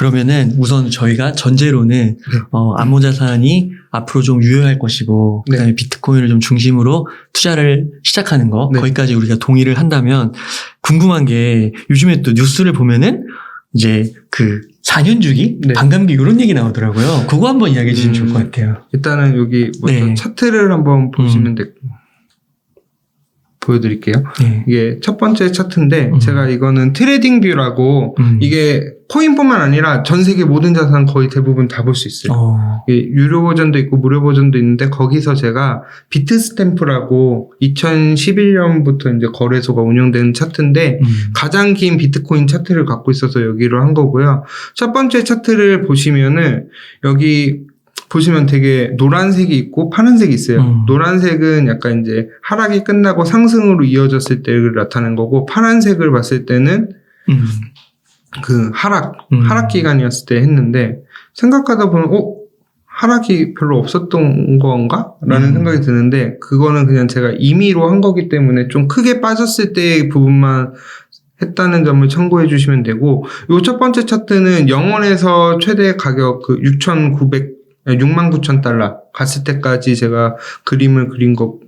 그러면은 우선 저희가 전제로는 암호자산이 앞으로 좀 유효할 것이고 네. 그다음에 비트코인을 좀 중심으로 투자를 시작하는 거 네. 거기까지 우리가 동의를 한다면 궁금한 게 요즘에 또 뉴스를 보면은 이제 그 4년 주기, 네. 반감기 이런 얘기 나오더라고요. 그거 한번 이야기해 주시면 좋을 것 같아요. 일단은 여기 먼저 네. 차트를 한번 보시면 보여드릴게요. 네. 이게 첫 번째 차트인데 제가 이거는 트레이딩 뷰라고 이게 코인뿐만 아니라 전 세계 모든 자산 거의 대부분 다 볼 수 있어요. 이게 유료 버전도 있고 무료 버전도 있는데 거기서 제가 비트스탬프라고 2011년부터 이제 거래소가 운영되는 차트인데 가장 긴 비트코인 차트를 갖고 있어서 여기로 한 거고요. 첫 번째 차트를 보시면은 여기 보시면 되게 노란색이 있고 파란색이 있어요. 노란색은 약간 이제 하락이 끝나고 상승으로 이어졌을 때를 나타낸 거고, 파란색을 봤을 때는 그 하락 기간이었을 때 했는데, 생각하다 보면 하락이 별로 없었던 건가? 라는 생각이 드는데, 그거는 그냥 제가 임의로 한 거기 때문에 좀 크게 빠졌을 때의 부분만 했다는 점을 참고해 주시면 되고, 요 첫 번째 차트는 0원에서 최대 가격 그 69,000달러 갔을 때까지 제가 그림을 그린 거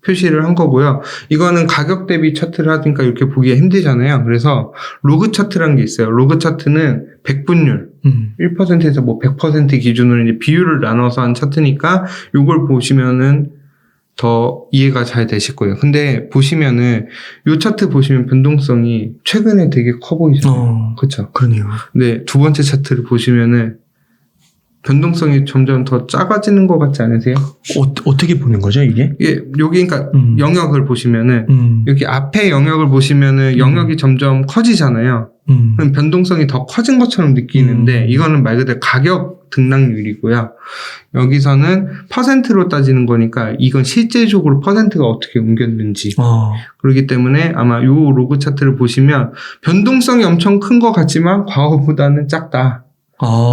표시를 한 거고요. 이거는 가격 대비 차트를 하니까 이렇게 보기가 힘들잖아요. 그래서 로그 차트라는 게 있어요. 로그 차트는 백분율 1%에서 뭐 100% 기준으로 이제 비율을 나눠서 한 차트니까 요걸 보시면은 더 이해가 잘 되실 거예요. 근데 보시면은 요 차트 보시면 변동성이 최근에 되게 커 보이죠. 그렇죠. 그러네요. 근데 두 번째 차트를 보시면은 변동성이 점점 더 작아지는 것 같지 않으세요? 어떻게 보는 거죠, 이게? 여기, 그러니까, 영역을 보시면은, 여기 앞에 영역을 보시면은, 영역이 점점 커지잖아요. 그럼 변동성이 더 커진 것처럼 느끼는데, 이거는 말 그대로 가격 등락률이고요. 여기서는 퍼센트로 따지는 거니까, 이건 실제적으로 퍼센트가 어떻게 옮겼는지. 그렇기 때문에 아마 요 로그 차트를 보시면, 변동성이 엄청 큰 것 같지만, 과거보다는 작다.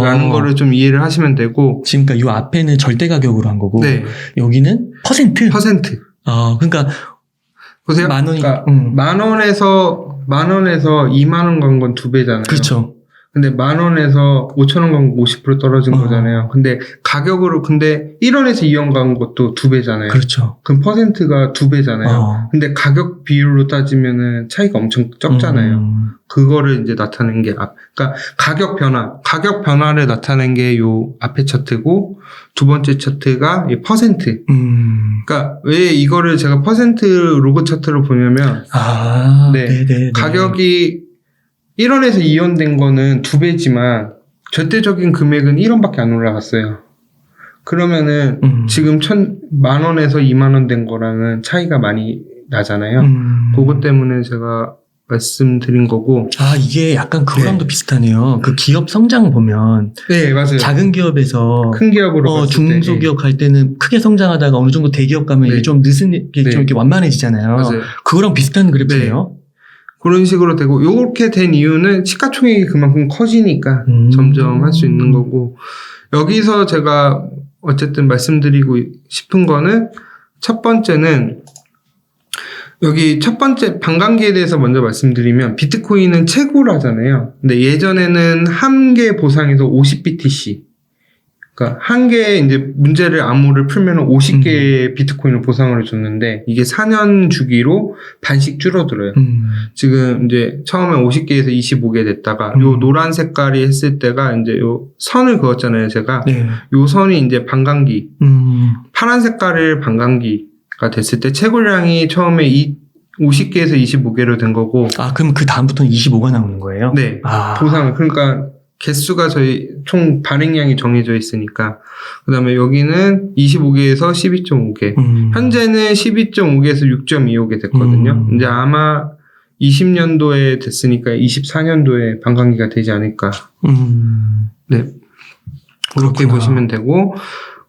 라는 거를 좀 이해를 하시면 되고. 지금 그러니까 요 앞에는 절대 가격으로 한 거고. 네. 여기는 퍼센트? 그러니까. 보세요. 만 원이. 그러니까 만 원에서 2만 원 간 건 2배잖아요. 그렇죠. 근데 만 원에서 5천 원 간 거 50% 떨어진 거잖아요. 근데 가격으로, 근데 1원에서 2원 간 것도 2배잖아요. 그렇죠. 그럼 퍼센트가 2배잖아요. 근데 가격 비율로 따지면은 차이가 엄청 적잖아요. 그거를 이제 나타낸 게, 그러니까 가격 변화를 나타낸 게 요 앞에 차트고, 두 번째 차트가 이 퍼센트. 그러니까 왜 이거를 제가 퍼센트 로그 차트로 보냐면, 네네. 가격이 1원에서 2원 된 거는 2배지만, 절대적인 금액은 1원밖에 안 올라갔어요. 그러면은, 지금 10,000원 에서 2만 원 된 거랑은 차이가 많이 나잖아요. 그것 때문에 제가 말씀드린 거고. 이게 약간 그거랑도 비슷하네요. 그 기업 성장 보면. 네, 맞아요. 작은 기업에서. 큰 기업으로 중소기업 갈 때는 크게 성장하다가 어느 정도 대기업 가면 이게 좀 좀 이렇게 완만해지잖아요. 맞아요. 그거랑 비슷한 그래프네요. 그런 식으로 되고, 요렇게 된 이유는 시가총액이 그만큼 커지니까 점점 할 수 있는 거고, 여기서 제가 어쨌든 말씀드리고 싶은 거는, 첫 번째는, 여기 첫 번째 반감기에 대해서 먼저 말씀드리면, 비트코인은 채굴하잖아요. 근데 예전에는 한 개 보상에서 50BTC. 그러니까 한 개의 이제 문제를 암호를 풀면 50개의 비트코인을 보상을 해줬는데, 이게 4년 주기로 반씩 줄어들어요. 지금 이제 처음에 50개에서 25개 됐다가, 요 노란 색깔이 했을 때가 이제 요 선을 그었잖아요, 제가. 요 선이 이제 반감기. 파란 색깔을 반감기가 됐을 때 채굴량이 처음에 50개에서 25개로 된 거고. 그럼 그 다음부터는 25가 나오는 거예요? 네. 보상을. 그러니까 개수가 저희 총 발행량이 정해져 있으니까. 그 다음에 여기는 25개에서 12.5개. 현재는 12.5개에서 6.25개 됐거든요. 이제 아마 20년도에 됐으니까 24년도에 반감기가 되지 않을까. 네. 그렇게 보시면 되고.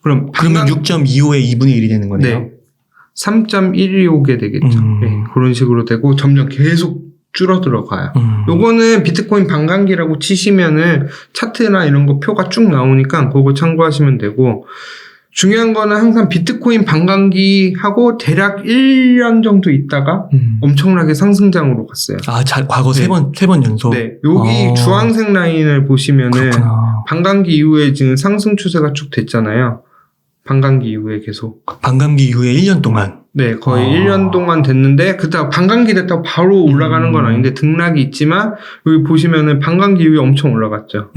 그러면 6.25의 2분의 1이 되는 거네요? 네. 3.125개 되겠죠. 네. 그런 식으로 되고 점점 계속 줄어들어 가요. 요거는 비트코인 반감기라고 치시면은 차트나 이런 거 표가 쭉 나오니까 그거 참고하시면 되고, 중요한 거는 항상 비트코인 반감기하고 대략 1년 정도 있다가 엄청나게 상승장으로 갔어요. 과거 세 번 연속? 네. 여기 주황색 라인을 보시면은 그렇구나. 반감기 이후에 지금 상승 추세가 쭉 됐잖아요. 반감기 이후에 계속. 반감기 이후에 1년 동안? 네, 거의 1년 동안 됐는데, 그때 반감기 됐다고 바로 올라가는 건 아닌데, 등락이 있지만, 여기 보시면은 반감기 이후에 엄청 올라갔죠.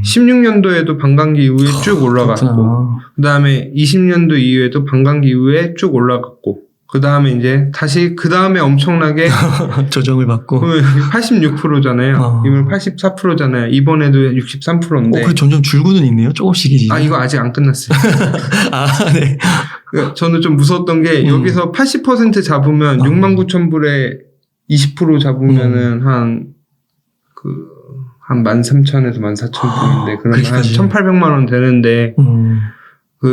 16년도에도 반감기 이후에 쭉 올라갔고, 그 다음에 20년도 이후에도 반감기 이후에 쭉 올라갔고, 그 다음에 이제 다시 그 다음에 엄청나게 조정을 받고 86%잖아요. 이번 84%잖아요. 이번에도 63%인데. 그 점점 줄고는 있네요. 조금씩이지. 이거 아직 안 끝났어요. 네. 저는 좀 무서웠던 게 여기서 80% 잡으면 69,000불에 20% 잡으면은 한 13,000에서 14,000불인데 그러면 한 1,800만 원 되는데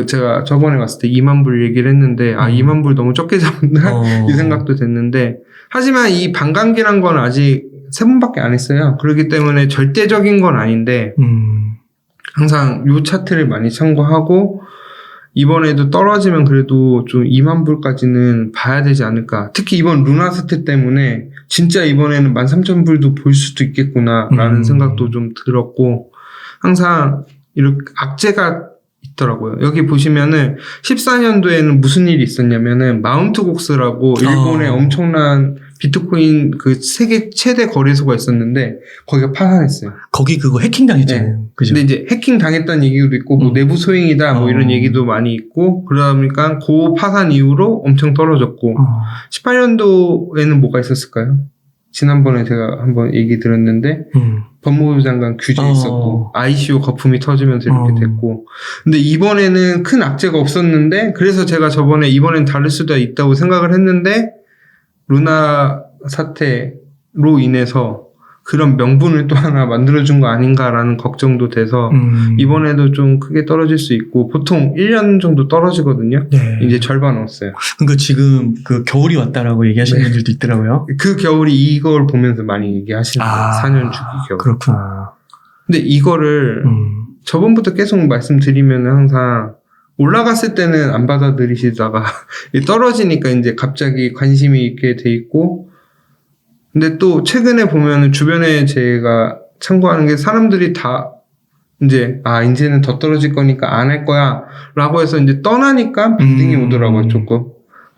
제가 저번에 갔을 때 2만 불 얘기를 했는데 2만 불 너무 적게 잡았나 이 생각도 됐는데 하지만 이 반감기란 건 아직 3번밖에 안 했어요. 그렇기 때문에 절대적인 건 아닌데 항상 요 차트를 많이 참고하고 이번에도 떨어지면 그래도 좀 2만 불까지는 봐야 되지 않을까. 특히 이번 루나스트 때문에 진짜 이번에는 13,000불도 볼 수도 있겠구나라는 생각도 좀 들었고 항상 이렇게 악재가 있더라고요. 여기 보시면은 14년도에는 무슨 일이 있었냐면은 마운트 곡스라고 일본의 엄청난 비트코인 그 세계 최대 거래소가 있었는데 거기가 파산했어요. 거기 그거 해킹 당했잖아요. 네. 그죠? 근데 이제 해킹 당했다는 얘기도 있고 뭐 내부 소행이다 뭐 이런 얘기도 많이 있고 그러니까 그 파산 이후로 엄청 떨어졌고 18년도에는 뭐가 있었을까요? 지난번에 제가 한번 얘기 들었는데 법무부 장관 규제 있었고 ICO 거품이 터지면서 이렇게 됐고 근데 이번에는 큰 악재가 없었는데 그래서 제가 이번엔 다를 수도 있다고 생각을 했는데 루나 사태로 인해서 그런 명분을 또 하나 만들어준 거 아닌가라는 걱정도 돼서 이번에도 좀 크게 떨어질 수 있고 보통 1년 정도 떨어지거든요. 네. 이제 절반 왔어요. 그러니까 지금 그 겨울이 왔다라고 얘기하시는 분들도 있더라고요. 그 겨울이 이걸 보면서 많이 얘기하시는 거예요. 4년 주기 겨울. 그렇구나. 근데 이거를 저번부터 계속 말씀드리면 항상 올라갔을 때는 안 받아들이시다가 떨어지니까 이제 갑자기 관심이 있게 돼 있고 근데 또 최근에 보면은 주변에 제가 참고하는 게 사람들이 다 이제 이제는 더 떨어질 거니까 안 할 거야 라고 해서 이제 떠나니까 반등이 오더라고요 조금.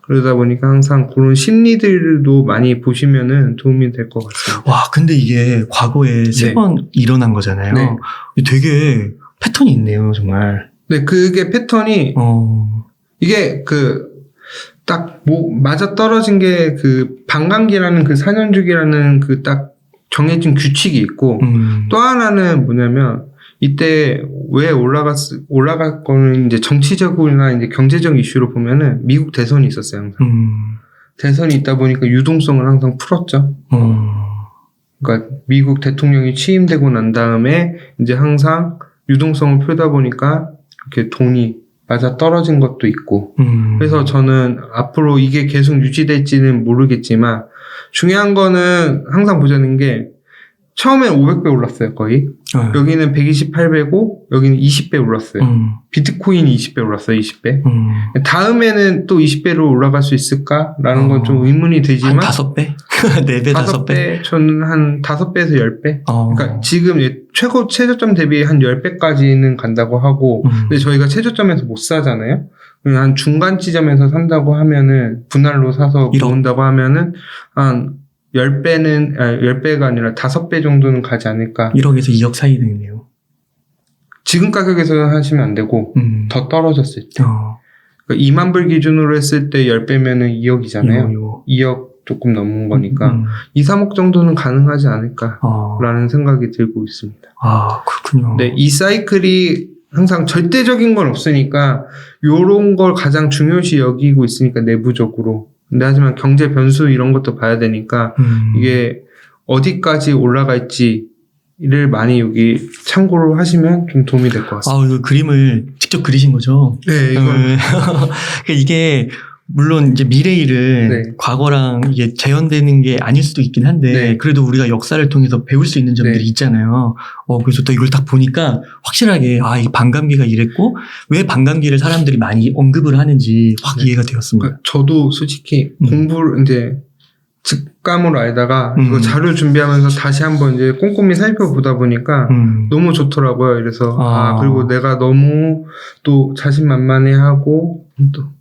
그러다 보니까 항상 그런 심리들도 많이 보시면은 도움이 될 것 같습니다. 와 근데 이게 과거에 3번 일어난 거잖아요. 네. 되게 패턴이 있네요 정말. 네 그게 패턴이 이게 맞아 떨어진 게 반감기라는 4년 주기라는 딱 정해진 규칙이 있고, 또 하나는 뭐냐면, 이때 왜 올라갈 거는 이제 정치적이나 이제 경제적 이슈로 보면은 미국 대선이 있었어요, 항상. 대선이 있다 보니까 유동성을 항상 풀었죠. 그러니까 미국 대통령이 취임되고 난 다음에 이제 항상 유동성을 풀다 보니까 이렇게 돈이 맞아 떨어진 것도 있고 그래서 저는 앞으로 이게 계속 유지될지는 모르겠지만 중요한 거는 항상 보자는 게 처음엔 500배 올랐어요 거의 여기는 128배고 여기는 20배 올랐어요 비트코인이 20배 올랐어요 20배 다음에는 또 20배로 올라갈 수 있을까라는 건 좀 의문이 되지만 한 5배? 4배, 5배? 저는 한 5배에서 10배 그러니까 지금 최저점 대비 한 10배까지는 간다고 하고 근데 저희가 최저점에서 못 사잖아요 그냥 한 중간 지점에서 산다고 하면은 분할로 사서 모은다고 하면은 한 10배가 아니라 5배 정도는 가지 않을까. 1억에서 2억 사이 되네요. 지금 가격에서 하시면 안 되고, 더 떨어졌을 때. 그러니까 2만 불 기준으로 했을 때 10배면은 2억이잖아요. 2억 조금 넘은 거니까, 2, 3억 정도는 가능하지 않을까라는 생각이 들고 있습니다. 그렇군요. 네, 이 사이클이 항상 절대적인 건 없으니까, 요런 걸 가장 중요시 여기고 있으니까, 내부적으로. 근데 하지만 경제 변수 이런 것도 봐야 되니까 이게 어디까지 올라갈지를 많이 여기 참고를 하시면 좀 도움이 될 것 같습니다. 이거 그림을 직접 그리신 거죠? 네, 이거 이게 물론 이제 미래일은 네. 과거랑 이게 재현되는 게 아닐 수도 있긴 한데 네. 그래도 우리가 역사를 통해서 배울 수 있는 점들이 네. 있잖아요. 그래서 또 이걸 딱 보니까 확실하게 이 반감기가 이랬고 왜 반감기를 사람들이 많이 언급을 하는지 확 네. 이해가 되었습니다. 저도 솔직히 공부를 이제 직감으로 알다가 이거 자료 준비하면서 다시 한번 이제 꼼꼼히 살펴보다 보니까 너무 좋더라고요. 그래서 그리고 내가 너무 또 자신만만해하고 또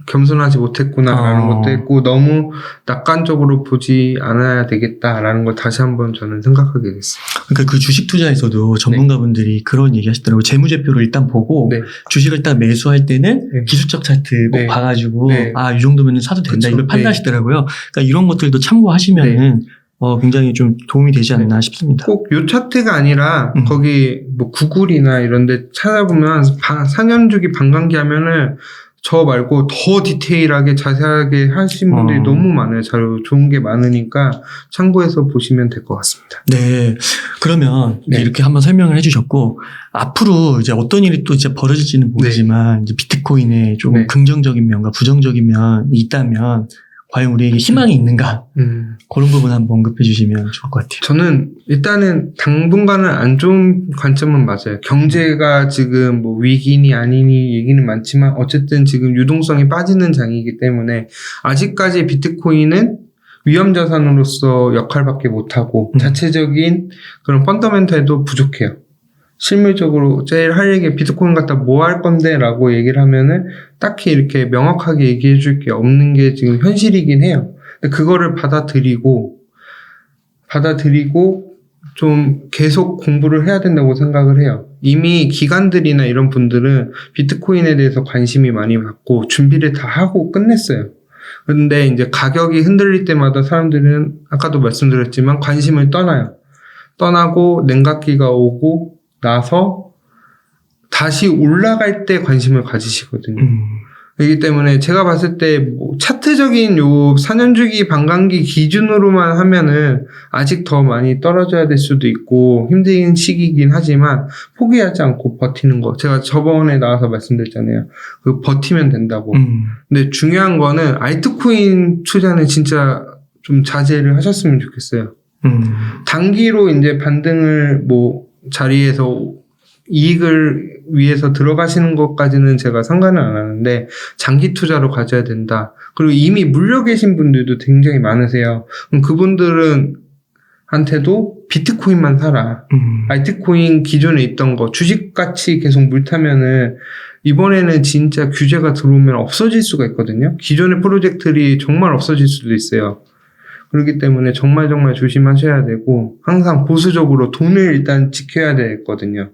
겸손하지 못했구나라는 것도 했고 너무 낙관적으로 보지 않아야 되겠다라는 걸 다시 한번 저는 생각하게 됐어요. 그러니까 그 주식 투자에서도 전문가분들이 그런 얘기 하시더라고요. 재무제표를 일단 보고 주식을 딱 매수할 때는 기술적 차트 꼭 봐가지고 이 정도면 사도 된다 이걸 판단하시더라고요. 그러니까 이런 것들도 참고하시면은 굉장히 좀 도움이 되지 않나 싶습니다. 꼭 요 차트가 아니라 거기 뭐 구글이나 이런 데 찾아보면 4년 주기 반감기 하면은 저 말고 더 디테일하게 자세하게 하신 분들이 너무 많아요. 자료 좋은 게 많으니까 참고해서 보시면 될 것 같습니다. 네. 그러면 이렇게 한번 설명을 해주셨고 앞으로 이제 어떤 일이 또 이제 벌어질지는 모르지만 이제 비트코인에 조금 긍정적인 면과 부정적인 면이 있다면 과연 우리에게 희망이 있는가? 그런 부분 한번 언급해 주시면 좋을 것 같아요. 저는 일단은 당분간은 안 좋은 관점은 맞아요. 경제가 지금 뭐 위기니 아니니 얘기는 많지만 어쨌든 지금 유동성이 빠지는 장이기 때문에 아직까지 비트코인은 위험자산으로서 역할밖에 못하고 자체적인 그런 펀더멘탈도 부족해요. 실물적으로 제일 할 얘기 비트코인 갖다 뭐 할 건데 라고 얘기를 하면은 딱히 이렇게 명확하게 얘기해 줄 게 없는 게 지금 현실이긴 해요. 근데 그거를 받아들이고 좀 계속 공부를 해야 된다고 생각을 해요. 이미 기관들이나 이런 분들은 비트코인에 대해서 관심이 많이 갖고 준비를 다 하고 끝냈어요. 그런데 이제 가격이 흔들릴 때마다 사람들은 아까도 말씀드렸지만 관심을 떠나요. 떠나고 냉각기가 오고 나서 다시 올라갈 때 관심을 가지시거든요. 그렇기 때문에 제가 봤을 때 뭐 차트적인 요 4년 주기 반감기 기준으로만 하면은 아직 더 많이 떨어져야 될 수도 있고 힘든 시기이긴 하지만 포기하지 않고 버티는 거. 제가 저번에 나와서 말씀드렸잖아요. 그 버티면 된다고. 근데 중요한 거는 알트코인 투자는 진짜 좀 자제를 하셨으면 좋겠어요. 단기로 이제 반등을 뭐 자리에서 이익을 위해서 들어가시는 것까지는 제가 상관을 안 하는데 장기 투자로 가져야 된다. 그리고 이미 물려 계신 분들도 굉장히 많으세요. 그럼 그분들은 한테도 비트코인만 사라. 알트코인 기존에 있던 거 주식같이 계속 물타면은 이번에는 진짜 규제가 들어오면 없어질 수가 있거든요. 기존의 프로젝트들이 정말 없어질 수도 있어요. 그렇기 때문에 정말 조심하셔야 되고 항상 보수적으로 돈을 일단 지켜야 되거든요.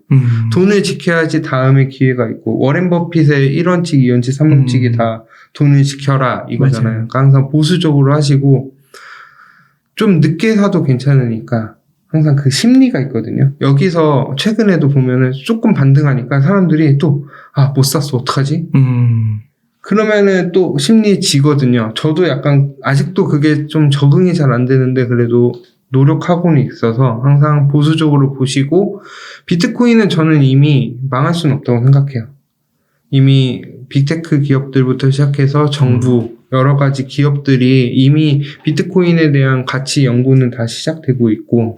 돈을 지켜야지 다음에 기회가 있고 워렌 버핏의 1원칙, 2원칙, 3원칙이 다 돈을 지켜라 이거잖아요. 그러니까 항상 보수적으로 하시고 좀 늦게 사도 괜찮으니까 항상 그 심리가 있거든요. 여기서 최근에도 보면은 조금 반등하니까 사람들이 또 못 샀어 어떡하지? 그러면은 또 심리 지거든요. 저도 약간 아직도 그게 좀 적응이 잘 안 되는데 그래도 노력하고는 있어서 항상 보수적으로 보시고 비트코인은 저는 이미 망할 수는 없다고 생각해요. 이미 빅테크 기업들부터 시작해서 정부 여러 가지 기업들이 이미 비트코인에 대한 가치 연구는 다 시작되고 있고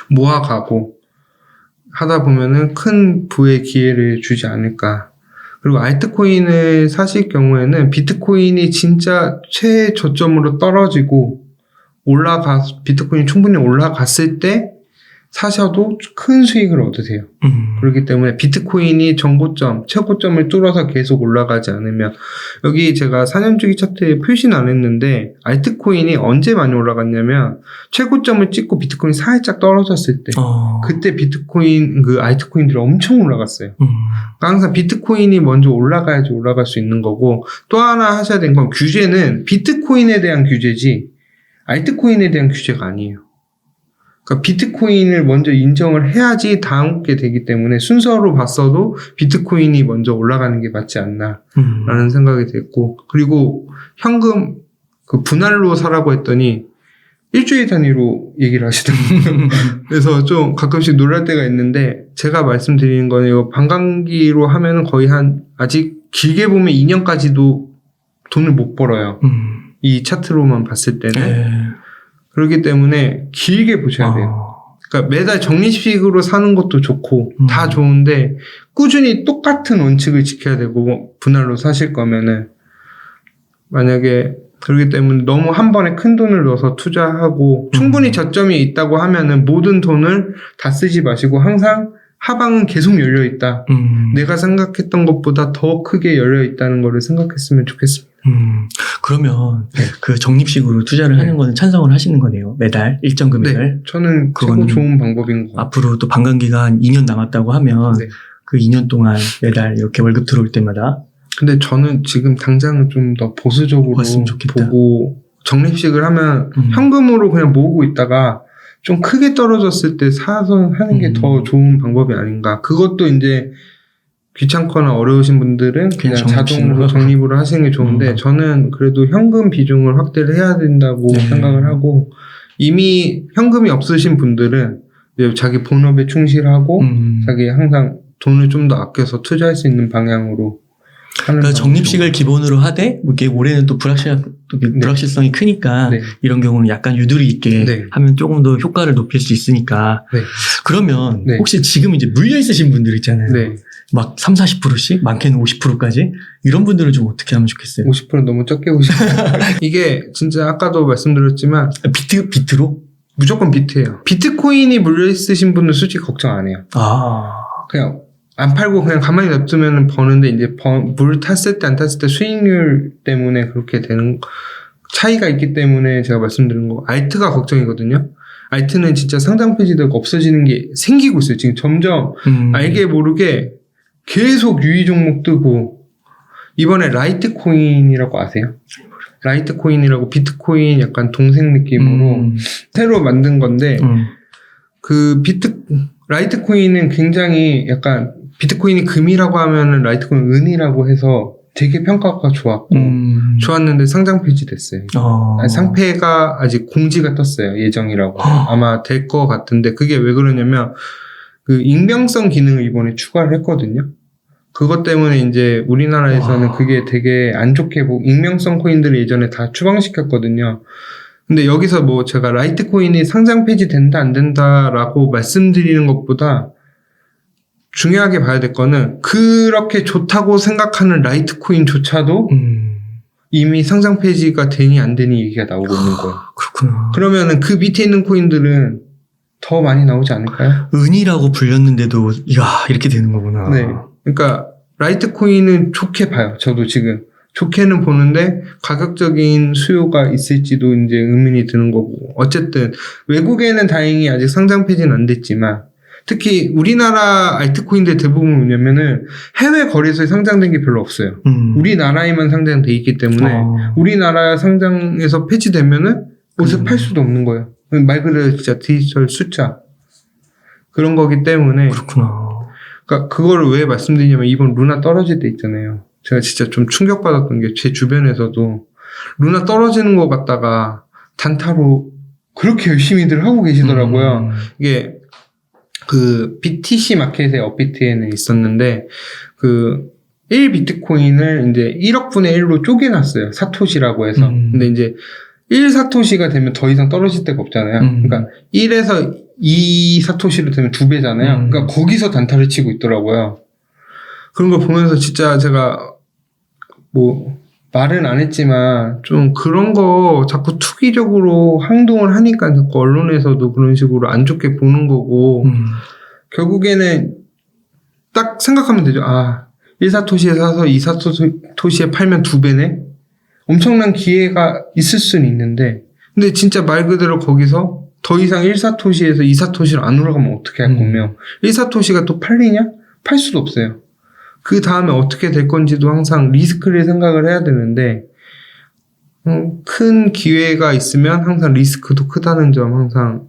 모아가고 하다 보면은 큰 부의 기회를 주지 않을까. 그리고 알트코인을 사실 경우에는 비트코인이 진짜 최저점으로 떨어지고 비트코인이 충분히 올라갔을 때 사셔도 큰 수익을 얻으세요. 그렇기 때문에 비트코인이 전고점, 최고점을 뚫어서 계속 올라가지 않으면 여기 제가 4년 주기 차트에 표시는 안 했는데 알트코인이 언제 많이 올라갔냐면 최고점을 찍고 비트코인이 살짝 떨어졌을 때 그때 알트코인들이 엄청 올라갔어요. 그러니까 항상 비트코인이 먼저 올라가야지 올라갈 수 있는 거고 또 하나 하셔야 되는 건 규제는 비트코인에 대한 규제지 알트코인에 대한 규제가 아니에요. 그러니까 비트코인을 먼저 인정을 해야지 다음 게 되기 때문에 순서로 봤어도 비트코인이 먼저 올라가는 게 맞지 않나 라는 생각이 됐고 그리고 현금 분할로 사라고 했더니 일주일 단위로 얘기를 하시더라고요. 그래서 좀 가끔씩 놀랄 때가 있는데 제가 말씀드리는 거는 이거 반감기로 하면은 거의 아직 길게 보면 2년까지도 돈을 못 벌어요. 이 차트로만 봤을 때는. 네. 그렇기 때문에 길게 보셔야 돼요. 그러니까 매달 적립식으로 사는 것도 좋고 다 좋은데 꾸준히 똑같은 원칙을 지켜야 되고 분할로 사실 거면은 만약에 그렇기 때문에 너무 한 번에 큰 돈을 넣어서 투자하고 충분히 저점이 있다고 하면은 모든 돈을 다 쓰지 마시고 항상 하방은 계속 열려 있다. 내가 생각했던 것보다 더 크게 열려 있다는 거를 생각했으면 좋겠습니다. 그러면 그 적립식으로 투자를 하는 거는 찬성을 하시는 거네요. 매달 일정 금액을. 네, 저는 최고 좋은 방법인 것 같아요. 앞으로 또 반감기간 2년 남았다고 하면 그 2년 동안 매달 이렇게 월급 들어올 때마다. 근데 저는 지금 당장은 좀 더 보수적으로 보고 적립식을 하면 현금으로 그냥 모으고 있다가 좀 크게 떨어졌을 때 사서 하는 게 더 좋은 방법이 아닌가. 그것도 이제 귀찮거나 어려우신 분들은 그냥 자동으로 적립으로 하시는 게 좋은데 저는 그래도 현금 비중을 확대를 해야 된다고 생각을 하고 이미 현금이 없으신 분들은 자기 본업에 충실하고 자기 항상 돈을 좀 더 아껴서 투자할 수 있는 방향으로 그러니까 적립식을 기본으로 하되 이게 올해는 또 불확실성이 크니까 이런 경우는 약간 유도리 있게 하면 조금 더 효과를 높일 수 있으니까 그러면 혹시 지금 이제 물려 있으신 분들 있잖아요. 막 30-40%씩 많게는 50%까지 이런 분들은 좀 어떻게 하면 좋겠어요? 50% 너무 적게 보시면 이게 진짜 아까도 말씀드렸지만 비트로? 무조건 비트예요. 비트코인이 물려 있으신 분은 솔직히 걱정 안 해요. 그냥 안 팔고 그냥 가만히 놔두면 버는데 이제 물 탔을 때 안 탔을 때 수익률 때문에 그렇게 되는 차이가 있기 때문에 제가 말씀드린 거. 알트가 걱정이거든요. 알트는 진짜 상장 폐지되고 없어지는 게 생기고 있어요. 지금 점점 알게 모르게 계속 유의 종목 뜨고 이번에 라이트코인이라고 아세요? 라이트코인이라고 비트코인 약간 동생 느낌으로 새로 만든 건데 그 라이트코인은 굉장히 약간 비트코인이 금이라고 하면은 라이트코인 은이라고 해서 되게 평가가 좋았고 좋았는데 상장 폐지됐어요. 상폐가 아직 공지가 떴어요. 예정이라고. 아마 될 것 같은데 그게 왜 그러냐면 그 익명성 기능을 이번에 추가를 했거든요. 그것 때문에 이제 우리나라에서는 그게 되게 안 좋게 보고 익명성 코인들을 예전에 다 추방시켰거든요. 근데 여기서 뭐 제가 라이트코인이 상장 폐지된다 안 된다라고 말씀드리는 것보다 중요하게 봐야 될 거는 그렇게 좋다고 생각하는 라이트코인조차도 이미 상장 폐지가 되니 안 되니 얘기가 나오고 있는 거예요. 그렇구나. 그러면은 그 밑에 있는 코인들은 더 많이 나오지 않을까요? 은이라고 불렸는데도 이렇게 되는 거구나. 네. 그러니까 라이트코인은 좋게 봐요. 저도 지금 좋게는 보는데 가격적인 수요가 있을지도 이제 의문이 드는 거고 어쨌든 외국에는 다행히 아직 상장 폐지는 안 됐지만 특히 우리나라 알트코인들 대부분 뭐냐면은 해외 거래소에 상장된 게 별로 없어요. 우리나라에만 상장돼 있기 때문에 우리나라 상장에서 폐지되면은 어디서 팔 수도 없는 거예요. 말 그대로 진짜 디지털 숫자 그런 거기 때문에 그렇구나. 그러니까 그거를 왜 말씀드리냐면 이번 루나 떨어질 때 있잖아요. 제가 진짜 좀 충격받았던 게 제 주변에서도 루나 떨어지는 거 갖다가 단타로 그렇게 열심히들 하고 계시더라고요. 이게 그 BTC 마켓의 업비트에는 있었는데 그 1비트코인을 이제 1억 분의 1로 쪼개놨어요. 사토시라고 해서. 근데 이제 1사토시가 되면 더 이상 떨어질 데가 없잖아요. 그러니까 1에서 2사토시로 되면 2배잖아요. 그러니까 거기서 단타를 치고 있더라고요. 그런 걸 보면서 진짜 제가 뭐 말은 안 했지만 좀 그런 거 자꾸 투기적으로 행동을 하니까 자꾸 언론에서도 그런 식으로 안 좋게 보는 거고 결국에는 딱 생각하면 되죠. 1사토시에 사서 2사토시에 팔면 2배네? 엄청난 기회가 있을 수는 있는데 근데 진짜 말 그대로 거기서 더 이상 1사토시에서 2사토시로 안 올라가면 어떻게 할 거며 1사토시가 또 팔리냐? 팔 수도 없어요. 그 다음에 어떻게 될 건지도 항상 리스크를 생각을 해야 되는데 큰 기회가 있으면 항상 리스크도 크다는 점 항상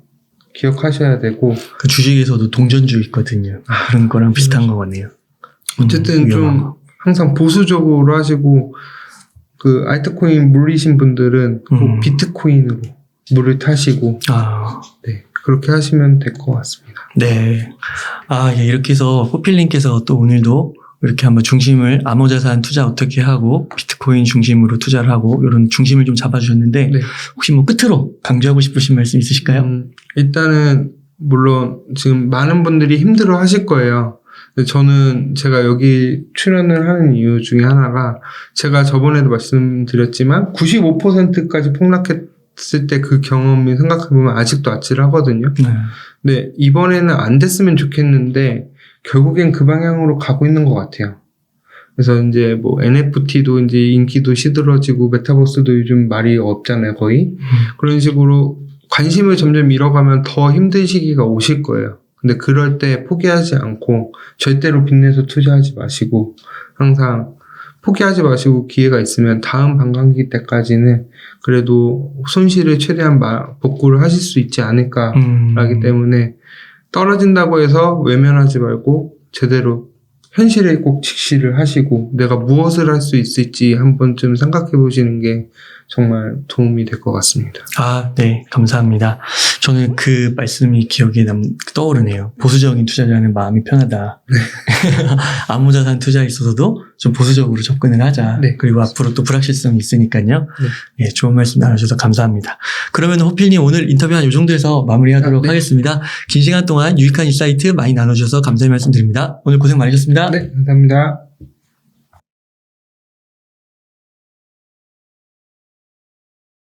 기억하셔야 되고 그 주식에서도 동전주 있거든요. 그런 거랑 비슷한 것 같네요. 어쨌든 좀 항상 보수적으로 하시고 그 알트코인 물리신 분들은 꼭 비트코인으로 물을 타시고 네, 그렇게 하시면 될 것 같습니다. 네. 예, 이렇게 해서 호필님께서 또 오늘도 이렇게 한번 중심을 암호자산 투자 어떻게 하고 비트코인 중심으로 투자를 하고 이런 중심을 좀 잡아주셨는데 네. 혹시 뭐 끝으로 강조하고 싶으신 말씀 있으실까요? 일단은 물론 지금 많은 분들이 힘들어 하실 거예요. 근데 저는 제가 여기 출연을 하는 이유 중에 하나가 제가 저번에도 말씀드렸지만 95%까지 폭락했을 때 그 경험을 생각해보면 아직도 아찔하거든요. 네. 근데 이번에는 안 됐으면 좋겠는데 결국엔 그 방향으로 가고 있는 것 같아요. 그래서 이제 뭐 NFT도 이제 인기도 시들어지고 메타버스도 요즘 말이 없잖아요, 거의. 그런 식으로 관심을 점점 잃어가면 더 힘든 시기가 오실 거예요. 근데 그럴 때 포기하지 않고 절대로 빚내서 투자하지 마시고 항상 포기하지 마시고 기회가 있으면 다음 반감기 때까지는 그래도 손실을 최대한 복구를 하실 수 있지 않을까라기 때문에 떨어진다고 해서 외면하지 말고 제대로 현실에 꼭 직시를 하시고 내가 무엇을 할 수 있을지 한 번쯤 생각해 보시는 게 정말 도움이 될 것 같습니다. 아, 네. 감사합니다. 저는 그 말씀이 기억에 떠오르네요. 보수적인 투자자는 마음이 편하다. 네. 암호자산 투자에 있어서도 좀 보수적으로 접근을 하자. 네. 그리고 앞으로 또 불확실성이 있으니까요. 네. 예, 좋은 말씀 나눠주셔서 감사합니다. 그러면 호필님 오늘 인터뷰 한 이 정도에서 마무리하도록 네. 하겠습니다. 긴 시간 동안 유익한 인사이트 많이 나눠주셔서 감사의 말씀드립니다. 오늘 고생 많으셨습니다. 네, 감사합니다.